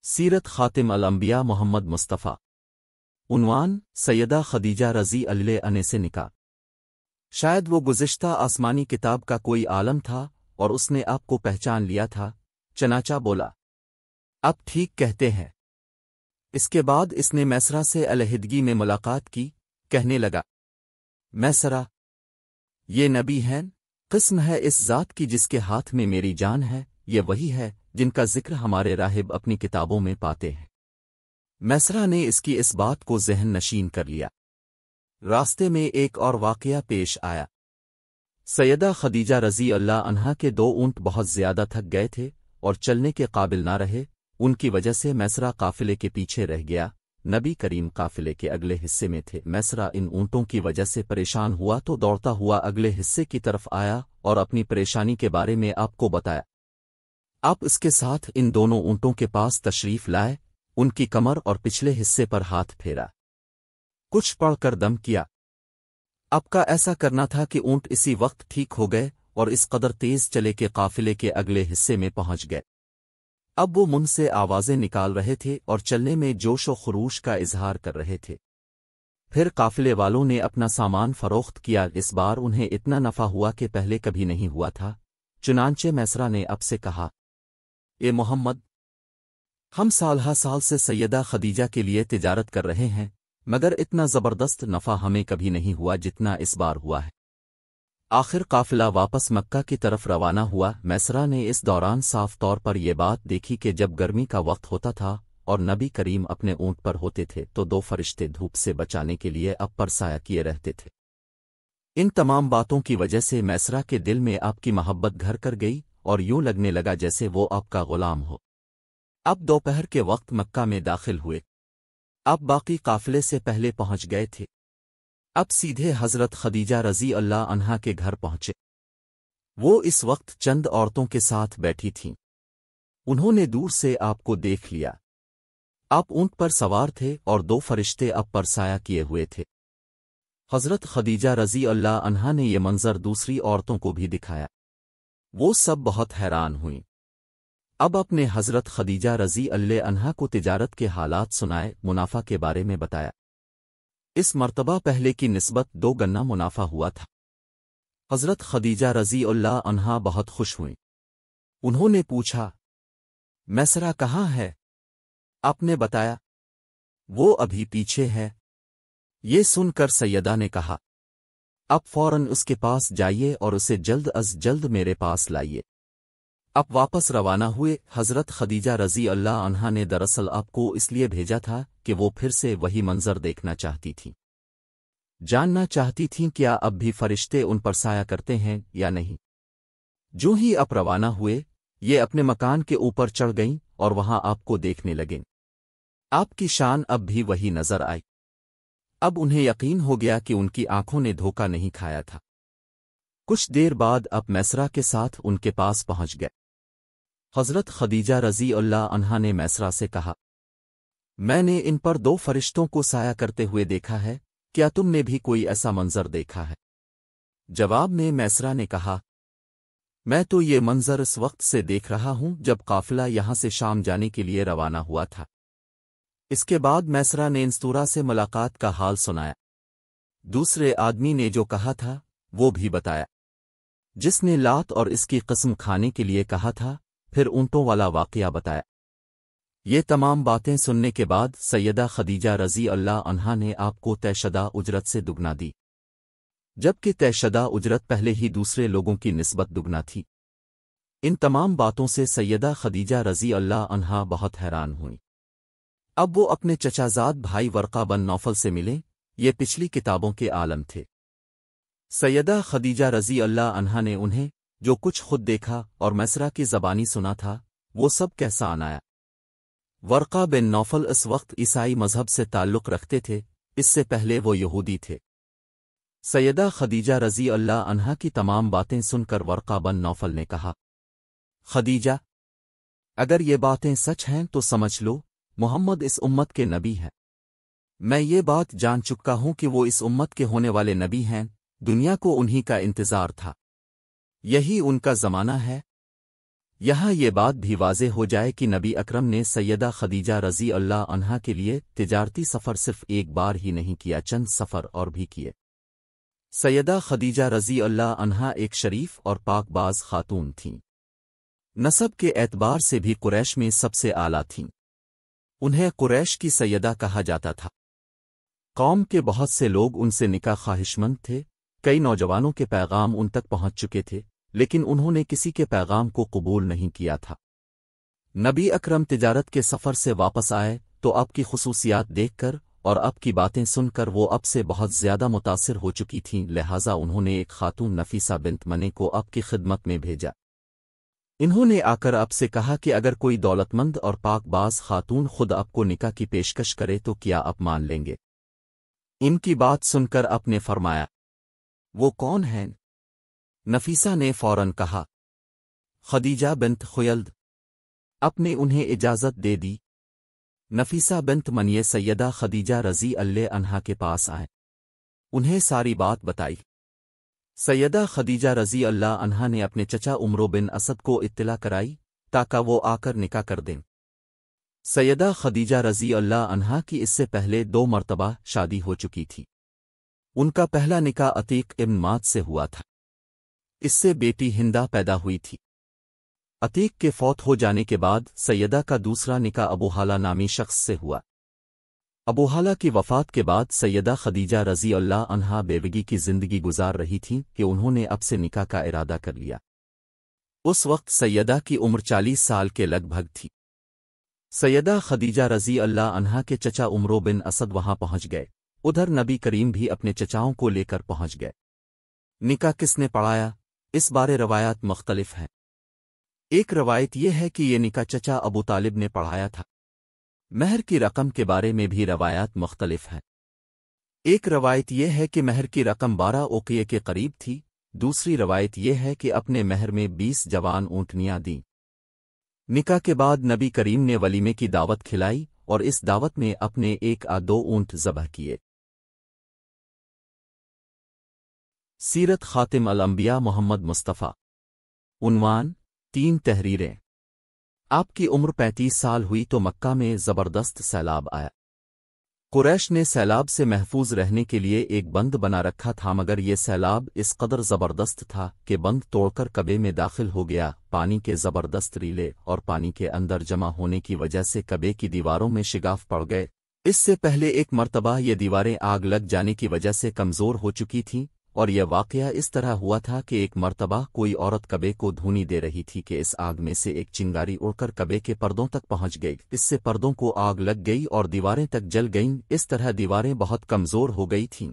سیرت خاتم الانبیاء محمد مصطفیٰ۔ عنوان: سیدہ خدیجہ رضی اللہ عنہا سے نکاح۔ شاید وہ گزشتہ آسمانی کتاب کا کوئی عالم تھا اور اس نے آپ کو پہچان لیا تھا، چنانچہ بولا، اب ٹھیک کہتے ہیں۔ اس کے بعد اس نے میسرہ سے علیحدگی میں ملاقات کی، کہنے لگا، میسرہ، یہ نبی ہیں، قسم ہے اس ذات کی جس کے ہاتھ میں میری جان ہے، یہ وہی ہے جن کا ذکر ہمارے راہب اپنی کتابوں میں پاتے ہیں۔ میسرہ نے اس کی اس بات کو ذہن نشین کر لیا۔ راستے میں ایک اور واقعہ پیش آیا۔ سیدہ خدیجہ رضی اللہ عنہا کے 2 اونٹ بہت زیادہ تھک گئے تھے اور چلنے کے قابل نہ رہے، ان کی وجہ سے میسرہ قافلے کے پیچھے رہ گیا۔ نبی کریم قافلے کے اگلے حصے میں تھے۔ میسرہ ان اونٹوں کی وجہ سے پریشان ہوا تو دوڑتا ہوا اگلے حصے کی طرف آیا اور اپنی پریشانی کے بارے میں آپ کو بتایا۔ آپ اس کے ساتھ ان دونوں اونٹوں کے پاس تشریف لائے، ان کی کمر اور پچھلے حصے پر ہاتھ پھیرا، کچھ پڑھ کر دم کیا۔ آپ کا ایسا کرنا تھا کہ اونٹ اسی وقت ٹھیک ہو گئے اور اس قدر تیز چلے کہ قافلے کے اگلے حصے میں پہنچ گئے۔ اب وہ منہ سے آوازیں نکال رہے تھے اور چلنے میں جوش و خروش کا اظہار کر رہے تھے۔ پھر قافلے والوں نے اپنا سامان فروخت کیا۔ اس بار انہیں اتنا نفع ہوا کہ پہلے کبھی نہیں ہوا تھا۔ چنانچہ میسرہ نے اب سے کہا، اے محمد، ہم سال ہا سال سے سیدہ خدیجہ کے لیے تجارت کر رہے ہیں، مگر اتنا زبردست نفع ہمیں کبھی نہیں ہوا جتنا اس بار ہوا ہے۔ آخر قافلہ واپس مکہ کی طرف روانہ ہوا۔ میسرہ نے اس دوران صاف طور پر یہ بات دیکھی کہ جب گرمی کا وقت ہوتا تھا اور نبی کریم اپنے اونٹ پر ہوتے تھے تو 2 فرشتے دھوپ سے بچانے کے لیے اب پر سایہ کیے رہتے تھے۔ ان تمام باتوں کی وجہ سے میسرہ کے دل میں آپ کی محبت گھر کر گئی اور یوں لگنے لگا جیسے وہ آپ کا غلام ہو۔ اب دوپہر کے وقت مکہ میں داخل ہوئے۔ اب باقی قافلے سے پہلے پہنچ گئے تھے۔ اب سیدھے حضرت خدیجہ رضی اللہ عنہا کے گھر پہنچے۔ وہ اس وقت چند عورتوں کے ساتھ بیٹھی تھیں۔ انہوں نے دور سے آپ کو دیکھ لیا۔ آپ اونٹ پر سوار تھے اور 2 فرشتے آپ پر سایہ کیے ہوئے تھے۔ حضرت خدیجہ رضی اللہ عنہا نے یہ منظر دوسری عورتوں کو بھی دکھایا۔ وہ سب بہت حیران ہوئیں۔ اب اپنے حضرت خدیجہ رضی اللہ عنہا کو تجارت کے حالات سنائے، منافع کے بارے میں بتایا۔ اس مرتبہ پہلے کی نسبت 2 گنا منافع ہوا تھا۔ حضرت خدیجہ رضی اللہ عنہا بہت خوش ہوئیں۔ انہوں نے پوچھا، میسرہ کہاں ہے؟ آپ نے بتایا، وہ ابھی پیچھے ہے۔ یہ سن کر سیدہ نے کہا، اب فوراً اس کے پاس جائیے اور اسے جلد از جلد میرے پاس لائیے۔ اب واپس روانہ ہوئے۔ حضرت خدیجہ رضی اللہ عنہا نے دراصل آپ کو اس لیے بھیجا تھا کہ وہ پھر سے وہی منظر دیکھنا چاہتی تھیں، جاننا چاہتی تھیں کیا اب بھی فرشتے ان پر سایہ کرتے ہیں یا نہیں۔ جو ہی آپ روانہ ہوئے، یہ اپنے مکان کے اوپر چڑھ گئیں اور وہاں آپ کو دیکھنے لگیں۔ آپ کی شان اب بھی وہی نظر آئی۔ اب انہیں یقین ہو گیا کہ ان کی آنکھوں نے دھوکہ نہیں کھایا تھا۔ کچھ دیر بعد آپ میسرہ کے ساتھ ان کے پاس پہنچ گئے۔ حضرت خدیجہ رضی اللہ عنہا نے میسرہ سے کہا، میں نے ان پر 2 فرشتوں کو سایہ کرتے ہوئے دیکھا ہے، کیا تم نے بھی کوئی ایسا منظر دیکھا ہے؟ جواب میں میسرہ نے کہا، میں تو یہ منظر اس وقت سے دیکھ رہا ہوں جب قافلہ یہاں سے شام جانے کے لیے روانہ ہوا تھا۔ اس کے بعد میسرہ نے انستورہ سے ملاقات کا حال سنایا۔ دوسرے آدمی نے جو کہا تھا وہ بھی بتایا، جس نے لات اور اس کی قسم کھانے کے لیے کہا تھا، پھر اونٹوں والا واقعہ بتایا۔ یہ تمام باتیں سننے کے بعد سیدہ خدیجہ رضی اللہ عنہا نے آپ کو طے شدہ اجرت سے دگنا دی، جبکہ طے شدہ اجرت پہلے ہی دوسرے لوگوں کی نسبت دگنا تھی۔ ان تمام باتوں سے سیدہ خدیجہ رضی اللہ عنہا بہت حیران ہوئیں۔ اب وہ اپنے چچا زاد بھائی ورقہ بن نوفل سے ملے۔ یہ پچھلی کتابوں کے عالم تھے۔ سیدہ خدیجہ رضی اللہ عنہا نے انہیں جو کچھ خود دیکھا اور میسرہ کی زبانی سنا تھا وہ سب کیسا آنایا۔ ورقہ بن نوفل اس وقت عیسائی مذہب سے تعلق رکھتے تھے، اس سے پہلے وہ یہودی تھے۔ سیدہ خدیجہ رضی اللہ عنہا کی تمام باتیں سن کر ورقہ بن نوفل نے کہا، خدیجہ، اگر یہ باتیں سچ ہیں تو سمجھ لو محمد اس امت کے نبی ہیں۔ میں یہ بات جان چکا ہوں کہ وہ اس امت کے ہونے والے نبی ہیں، دنیا کو انہی کا انتظار تھا، یہی ان کا زمانہ ہے۔ یہاں یہ بات بھی واضح ہو جائے کہ نبی اکرم نے سیدہ خدیجہ رضی اللہ عنہا کے لیے تجارتی سفر صرف ایک بار ہی نہیں کیا، چند سفر اور بھی کیے۔ سیدہ خدیجہ رضی اللہ عنہا ایک شریف اور پاک باز خاتون تھیں۔ نسب کے اعتبار سے بھی قریش میں سب سے اعلیٰ تھیں۔ انہیں قریش کی سیدہ کہا جاتا تھا۔ قوم کے بہت سے لوگ ان سے نکاح خواہشمند تھے، کئی نوجوانوں کے پیغام ان تک پہنچ چکے تھے، لیکن انہوں نے کسی کے پیغام کو قبول نہیں کیا تھا۔ نبی اکرم تجارت کے سفر سے واپس آئے تو اب کی خصوصیات دیکھ کر اور اب کی باتیں سن کر وہ اب سے بہت زیادہ متاثر ہو چکی تھیں، لہٰذا انہوں نے ایک خاتون نفیسہ بنت منع کو اب کی خدمت میں بھیجا۔ انہوں نے آ کر اب سے کہا کہ اگر کوئی دولت مند اور پاک باز خاتون خود اب کو نکاح کی پیشکش کرے تو کیا آپ مان لیں گے؟ ان کی بات سن کر اب نے فرمایا، وہ کون ہیں؟ نفیسہ نے فوراً کہا، خدیجہ بنت خویلد۔ اب نے انہیں اجازت دے دی۔ نفیسہ بنت منع سیدہ خدیجہ رضی اللہ عنہا کے پاس آئے، انہیں ساری بات بتائی۔ سیدہ خدیجہ رضی اللہ عنہا نے اپنے چچا عمرو بن اسد کو اطلاع کرائی تاکہ وہ آ کر نکاح کر دیں۔ سیدہ خدیجہ رضی اللہ عنہا کی اس سے پہلے 2 مرتبہ شادی ہو چکی تھی۔ ان کا پہلا نکاح عتیق ابن مات سے ہوا تھا، اس سے بیٹی ہندہ پیدا ہوئی تھی۔ عتیق کے فوت ہو جانے کے بعد سیدہ کا دوسرا نکاح ابو حالہ نامی شخص سے ہوا۔ ابو حالہ کی وفات کے بعد سیدہ خدیجہ رضی اللہ عنہا بیوگی کی زندگی گزار رہی تھیں کہ انہوں نے اب سے نکاح کا ارادہ کر لیا۔ اس وقت سیدہ کی عمر 40 سال کے لگ بھگ تھی۔ سیدہ خدیجہ رضی اللہ عنہا کے چچا عمرو بن اسد وہاں پہنچ گئے، ادھر نبی کریم بھی اپنے چچاؤں کو لے کر پہنچ گئے۔ نکاح کس نے پڑھایا، اس بارے روایات مختلف ہیں۔ ایک روایت یہ ہے کہ یہ نکاح چچا ابو طالب نے پڑھایا تھا۔ مہر کی رقم کے بارے میں بھی روایات مختلف ہیں۔ ایک روایت یہ ہے کہ مہر کی رقم 12 اوقیے کے قریب تھی، دوسری روایت یہ ہے کہ اپنے مہر میں 20 جوان اونٹنیاں دیں۔ نکاح کے بعد نبی کریم نے ولیمے کی دعوت کھلائی اور اس دعوت میں اپنے 1 یا 2 اونٹ ذبح کیے۔ سیرت خاتم الانبیاء محمد مصطفیٰ۔ عنوان 3 تحریریں۔ آپ کی عمر 35 سال ہوئی تو مکہ میں زبردست سیلاب آیا۔ قریش نے سیلاب سے محفوظ رہنے کے لیے ایک بند بنا رکھا تھا، مگر یہ سیلاب اس قدر زبردست تھا کہ بند توڑ کر کعبے میں داخل ہو گیا۔ پانی کے زبردست ریلے اور پانی کے اندر جمع ہونے کی وجہ سے کعبے کی دیواروں میں شگاف پڑ گئے۔ اس سے پہلے ایک مرتبہ یہ دیواریں آگ لگ جانے کی وجہ سے کمزور ہو چکی تھیں، اور یہ واقعہ اس طرح ہوا تھا کہ ایک مرتبہ کوئی عورت کعبے کو دھونی دے رہی تھی کہ اس آگ میں سے ایک چنگاری اڑ کر کعبے کے پردوں تک پہنچ گئی، اس سے پردوں کو آگ لگ گئی اور دیواریں تک جل گئیں۔ اس طرح دیواریں بہت کمزور ہو گئی تھیں۔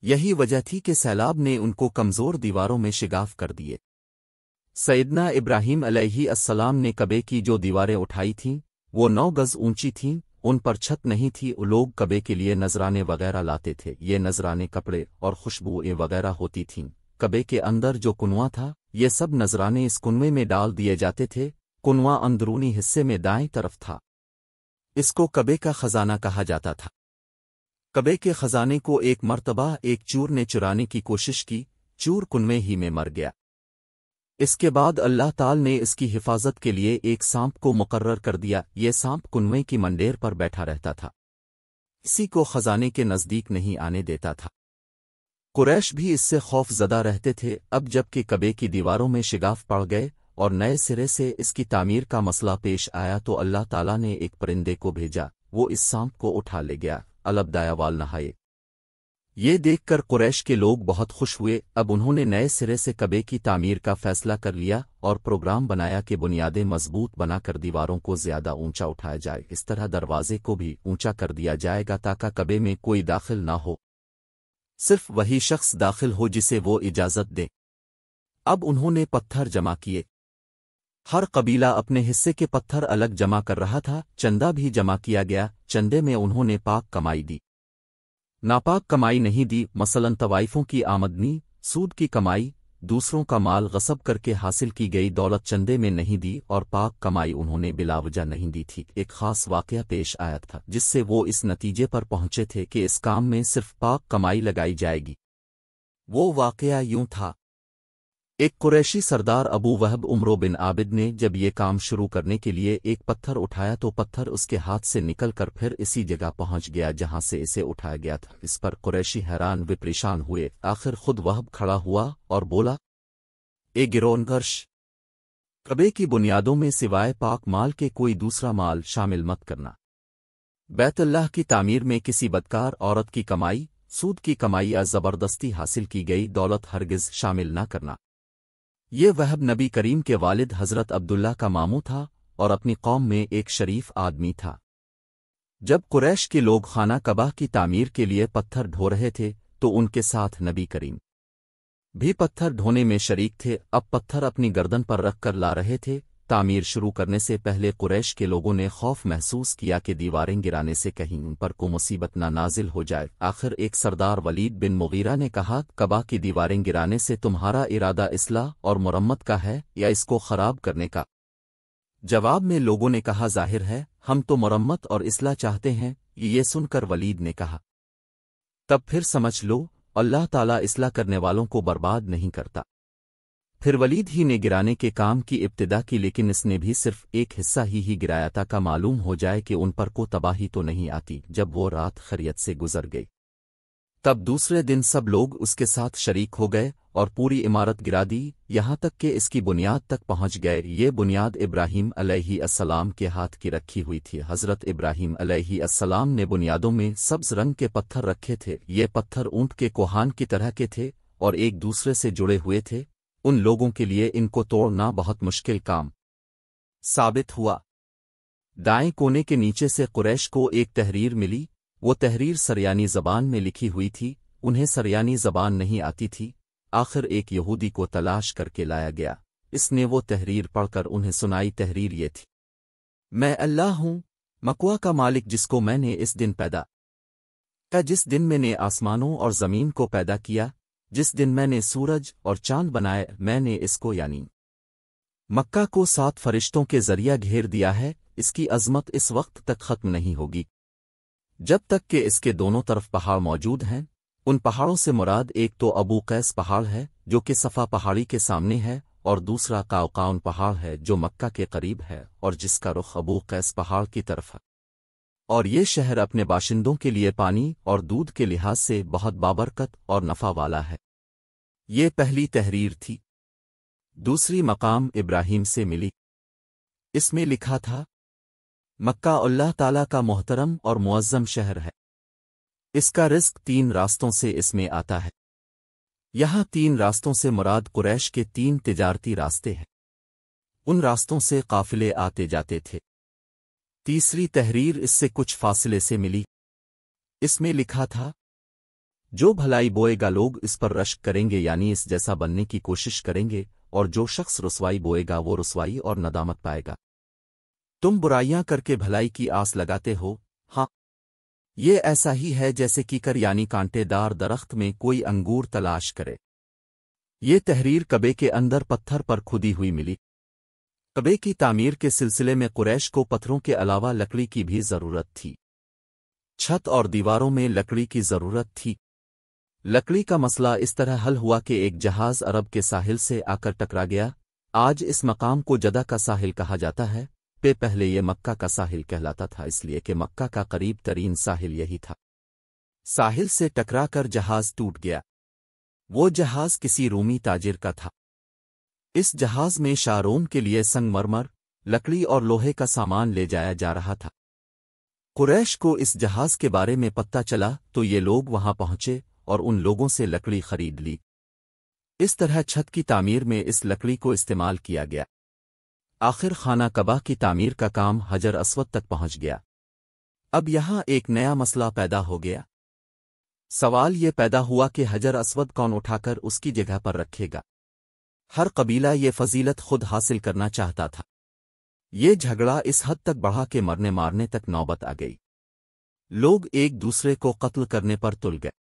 یہی وجہ تھی کہ سیلاب نے ان کو کمزور دیواروں میں شگاف کر دیے۔ سیدنا ابراہیم علیہ السلام نے کعبے کی جو دیواریں اٹھائی تھیں وہ 9 گز اونچی تھیں، ان پر چھت نہیں تھی۔ لوگ کعبے کے لیے نذرانے وغیرہ لاتے تھے، یہ نذرانے کپڑے اور خوشبوئیں وغیرہ ہوتی تھیں۔ کعبے کے اندر جو کنواں تھا یہ سب نذرانے اس کنویں میں ڈال دیے جاتے تھے۔ کنواں اندرونی حصے میں دائیں طرف تھا، اس کو کعبے کا خزانہ کہا جاتا تھا۔ کعبے کے خزانے کو ایک مرتبہ ایک چور نے چرانے کی کوشش کی، چور کنویں ہی میں مر گیا۔ اس کے بعد اللہ تعالی نے اس کی حفاظت کے لیے ایک سانپ کو مقرر کر دیا۔ یہ سانپ کنویں کی منڈیر پر بیٹھا رہتا تھا، کسی کو خزانے کے نزدیک نہیں آنے دیتا تھا۔ قریش بھی اس سے خوف زدہ رہتے تھے۔ اب جب کہ کعبے کی دیواروں میں شگاف پڑ گئے اور نئے سرے سے اس کی تعمیر کا مسئلہ پیش آیا تو اللہ تعالیٰ نے ایک پرندے کو بھیجا، وہ اس سانپ کو اٹھا لے گیا، البدایہ وال نہائے۔ یہ دیکھ کر قریش کے لوگ بہت خوش ہوئے۔ اب انہوں نے نئے سرے سے کعبے کی تعمیر کا فیصلہ کر لیا اور پروگرام بنایا کہ بنیادیں مضبوط بنا کر دیواروں کو زیادہ اونچا اٹھایا جائے، اس طرح دروازے کو بھی اونچا کر دیا جائے گا تاکہ کعبے میں کوئی داخل نہ ہو، صرف وہی شخص داخل ہو جسے وہ اجازت دے۔ اب انہوں نے پتھر جمع کیے، ہر قبیلہ اپنے حصے کے پتھر الگ جمع کر رہا تھا۔ چندہ بھی جمع کیا گیا، چندے میں انہوں نے پاک کمائی دی، ناپاک کمائی نہیں دی، مثلاً طوائفوں کی آمدنی، سود کی کمائی، دوسروں کا مال غصب کر کے حاصل کی گئی دولت چندے میں نہیں دی، اور پاک کمائی انہوں نے بلا وجہ نہیں دی تھی۔ ایک خاص واقعہ پیش آیا تھا جس سے وہ اس نتیجے پر پہنچے تھے کہ اس کام میں صرف پاک کمائی لگائی جائے گی۔ وہ واقعہ یوں تھا، ایک قریشی سردار ابو وہب عمرو بن عابد نے جب یہ کام شروع کرنے کے لیے ایک پتھر اٹھایا تو پتھر اس کے ہاتھ سے نکل کر پھر اسی جگہ پہنچ گیا جہاں سے اسے اٹھایا گیا تھا۔ اس پر قریشی حیران و پریشان ہوئے۔ آخر خود وہب کھڑا ہوا اور بولا، اے گرونگرش، کعبے کی بنیادوں میں سوائے پاک مال کے کوئی دوسرا مال شامل مت کرنا۔ بیت اللہ کی تعمیر میں کسی بدکار عورت کی کمائی، سود کی کمائی یا زبردستی حاصل کی گئی دولت ہرگز شامل نہ کرنا۔ یہ وہب نبی کریم کے والد حضرت عبداللہ کا ماموں تھا اور اپنی قوم میں ایک شریف آدمی تھا۔ جب قریش کے لوگ خانہ کعبہ کی تعمیر کے لیے پتھر ڈھو رہے تھے تو ان کے ساتھ نبی کریم بھی پتھر ڈھونے میں شریک تھے۔ اب پتھر اپنی گردن پر رکھ کر لا رہے تھے۔ تعمیر شروع کرنے سے پہلے قریش کے لوگوں نے خوف محسوس کیا کہ دیواریں گرانے سے کہیں ان پر کو مصیبت نہ نازل ہو جائے۔ آخر ایک سردار ولید بن مغیرہ نے کہا، کعبہ کی دیواریں گرانے سے تمہارا ارادہ اصلاح اور مرمت کا ہے یا اس کو خراب کرنے کا؟ جواب میں لوگوں نے کہا، ظاہر ہے ہم تو مرمت اور اصلاح چاہتے ہیں۔ یہ سن کر ولید نے کہا، تب پھر سمجھ لو اللہ تعالیٰ اصلاح کرنے والوں کو برباد نہیں کرتا۔ پھر ولید ہی نے گرانے کے کام کی ابتدا کی، لیکن اس نے بھی صرف ایک حصہ ہی گرایا تاکہ معلوم ہو جائے کہ ان پر کو تباہی تو نہیں آتی۔ جب وہ رات خیریت سے گزر گئی تب دوسرے دن سب لوگ اس کے ساتھ شریک ہو گئے اور پوری عمارت گرا دی، یہاں تک کہ اس کی بنیاد تک پہنچ گئے۔ یہ بنیاد ابراہیم علیہ السلام کے ہاتھ کی رکھی ہوئی تھی۔ حضرت ابراہیم علیہ السلام نے بنیادوں میں سبز رنگ کے پتھر رکھے تھے۔ یہ پتھر اونٹ کے کوہان کی طرح کے تھے اور ایک دوسرے سے جڑے ہوئے تھے۔ ان لوگوں کے لیے ان کو توڑنا بہت مشکل کام ثابت ہوا۔ دائیں کونے کے نیچے سے قریش کو ایک تحریر ملی۔ وہ تحریر سریانی زبان میں لکھی ہوئی تھی۔ انہیں سریانی زبان نہیں آتی تھی۔ آخر ایک یہودی کو تلاش کر کے لایا گیا۔ اس نے وہ تحریر پڑھ کر انہیں سنائی۔ تحریر یہ تھی، میں اللہ ہوں مکوہ کا مالک، جس کو میں نے اس دن پیدا کیا، جس دن میں نے آسمانوں اور زمین کو پیدا کیا، جس دن میں نے سورج اور چاند بنائے، میں نے اس کو یعنی مکہ کو 7 فرشتوں کے ذریعہ گھیر دیا ہے۔ اس کی عظمت اس وقت تک ختم نہیں ہوگی جب تک کہ اس کے دونوں طرف پہاڑ موجود ہیں۔ ان پہاڑوں سے مراد ایک تو ابو قیس پہاڑ ہے جو کہ صفا پہاڑی کے سامنے ہے، اور دوسرا قاؤقاؤن پہاڑ ہے جو مکہ کے قریب ہے اور جس کا رخ ابو قیس پہاڑ کی طرف ہے۔ اور یہ شہر اپنے باشندوں کے لیے پانی اور دودھ کے لحاظ سے بہت بابرکت اور نفع والا ہے۔ یہ پہلی تحریر تھی۔ دوسری مقام ابراہیم سے ملی۔ اس میں لکھا تھا، مکہ اللہ تعالیٰ کا محترم اور معظم شہر ہے۔ اس کا رزق 3 راستوں سے اس میں آتا ہے۔ یہاں 3 راستوں سے مراد قریش کے 3 تجارتی راستے ہیں۔ ان راستوں سے قافلے آتے جاتے تھے۔ تیسری تحریر اس سے کچھ فاصلے سے ملی۔ اس میں لکھا تھا، جو بھلائی بوئے گا لوگ اس پر رشک کریں گے، یعنی اس جیسا بننے کی کوشش کریں گے، اور جو شخص رسوائی بوئے گا وہ رسوائی اور ندامت پائے گا۔ تم برائیاں کر کے بھلائی کی آس لگاتے ہو، ہاں یہ ایسا ہی ہے جیسے کیکر یعنی کانٹے دار درخت میں کوئی انگور تلاش کرے۔ یہ تحریر کعبے کے اندر پتھر پر کھدی ہوئی ملی۔ کعبے کی تعمیر کے سلسلے میں قریش کو پتھروں کے علاوہ لکڑی کی بھی ضرورت تھی۔ چھت اور دیواروں میں لکڑی کی ضرورت تھی۔ لکڑی کا مسئلہ اس طرح حل ہوا کہ ایک جہاز عرب کے ساحل سے آ کر ٹکرا گیا۔ آج اس مقام کو جدہ کا ساحل کہا جاتا ہے، پہلے یہ مکہ کا ساحل کہلاتا تھا، اس لیے کہ مکہ کا قریب ترین ساحل یہی تھا۔ ساحل سے ٹکرا کر جہاز ٹوٹ گیا۔ وہ جہاز کسی رومی تاجر کا تھا۔ اس جہاز میں شاروم کے لیے سنگ مرمر، لکڑی اور لوہے کا سامان لے جایا جا رہا تھا۔ قریش کو اس جہاز کے بارے میں پتہ چلا تو یہ لوگ وہاں پہنچے اور ان لوگوں سے لکڑی خرید لی۔ اس طرح چھت کی تعمیر میں اس لکڑی کو استعمال کیا گیا۔ آخر خانہ کعبہ کی تعمیر کا کام حجر اسود تک پہنچ گیا۔ اب یہاں ایک نیا مسئلہ پیدا ہو گیا۔ سوال یہ پیدا ہوا کہ حجر اسود کون اٹھا کر اس کی جگہ پر رکھے گا؟ ہر قبیلہ یہ فضیلت خود حاصل کرنا چاہتا تھا۔ یہ جھگڑا اس حد تک بڑھا کہ مرنے مارنے تک نوبت آ گئی۔ لوگ ایک دوسرے کو قتل کرنے پر تل گئے۔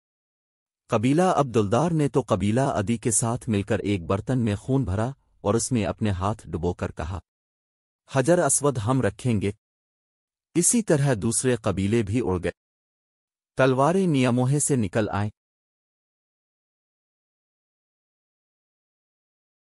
قبیلہ عبدالدار نے تو قبیلہ عدی کے ساتھ مل کر ایک برتن میں خون بھرا اور اس میں اپنے ہاتھ ڈبو کر کہا، حجر اسود ہم رکھیں گے۔ اسی طرح دوسرے قبیلے بھی اڑ گئے۔ تلواریں نیاموہے سے نکل آئیں۔